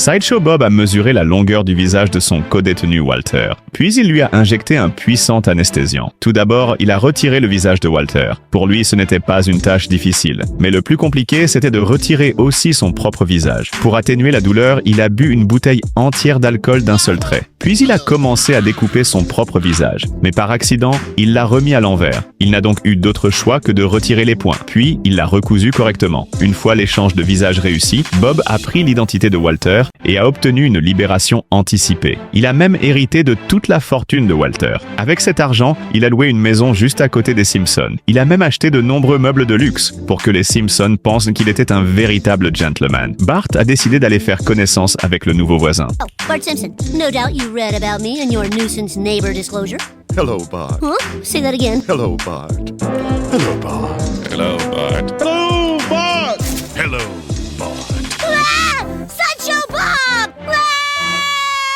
Sideshow Bob a mesuré la longueur du visage de son codétenu Walter. Puis il lui a injecté un puissant anesthésiant. Tout d'abord, il a retiré le visage de Walter. Pour lui, ce n'était pas une tâche difficile. Mais le plus compliqué, c'était de retirer aussi son propre visage. Pour atténuer la douleur, il a bu une bouteille entière d'alcool d'un seul trait. Puis il a commencé à découper son propre visage. Mais par accident, il l'a remis à l'envers. Il n'a donc eu d'autre choix que de retirer les points. Puis, il l'a recousu correctement. Une fois l'échange de visage réussi, Bob a pris l'identité de Walter et a obtenu une libération anticipée. Il a même hérité de toute la fortune de Walter. Avec cet argent, il a loué une maison juste à côté des Simpsons. Il a même acheté de nombreux meubles de luxe pour que les Simpsons pensent qu'il était un véritable gentleman. Bart a décidé d'aller faire connaissance avec le nouveau voisin. Oh, Bart Simpson, no doubt you read about me in your nuisance neighbor disclosure. Hello, Bart. Huh? Say that again. Hello, Bart. Hello, Bart. Hello, Bart. Hello, Bart. Hello, Bart. Ah! Sideshow Bob! Ah!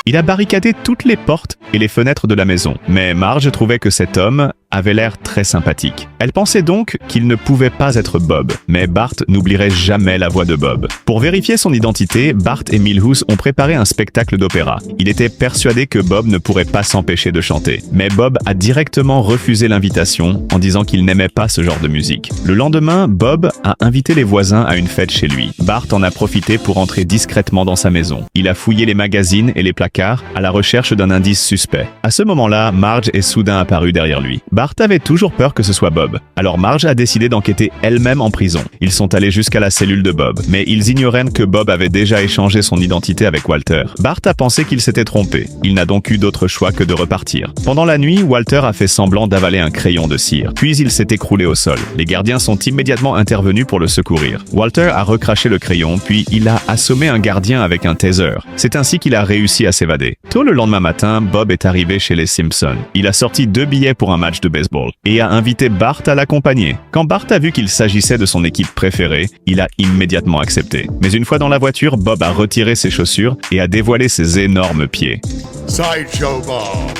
Il a barricadé toutes les portes et les fenêtres de la maison. Mais Marge trouvait que cet homme avait l'air très sympathique. Elle pensait donc qu'il ne pouvait pas être Bob, mais Bart n'oublierait jamais la voix de Bob. Pour vérifier son identité, Bart et Milhouse ont préparé un spectacle d'opéra. Il était persuadé que Bob ne pourrait pas s'empêcher de chanter. Mais Bob a directement refusé l'invitation en disant qu'il n'aimait pas ce genre de musique. Le lendemain, Bob a invité les voisins à une fête chez lui. Bart en a profité pour entrer discrètement dans sa maison. Il a fouillé les magazines et les placards à la recherche d'un indice suspect. À ce moment-là, Marge est soudain apparue derrière lui. Bart avait toujours peur que ce soit Bob. Alors Marge a décidé d'enquêter elle-même en prison. Ils sont allés jusqu'à la cellule de Bob, mais ils ignoraient que Bob avait déjà échangé son identité avec Walter. Bart a pensé qu'il s'était trompé. Il n'a donc eu d'autre choix que de repartir. Pendant la nuit, Walter a fait semblant d'avaler un crayon de cire. Puis il s'est écroulé au sol. Les gardiens sont immédiatement intervenus pour le secourir. Walter a recraché le crayon, puis il a assommé un gardien avec un taser. C'est ainsi qu'il a réussi à s'évader. Tôt le lendemain matin, Bob est arrivé chez les Simpsons. Il a sorti 2 billets pour un match de baseball et a invité Bart à l'accompagner. Quand Bart a vu qu'il s'agissait de son équipe préférée, il a immédiatement accepté. Mais une fois dans la voiture, Bob a retiré ses chaussures et a dévoilé ses énormes pieds. Sideshow Bob.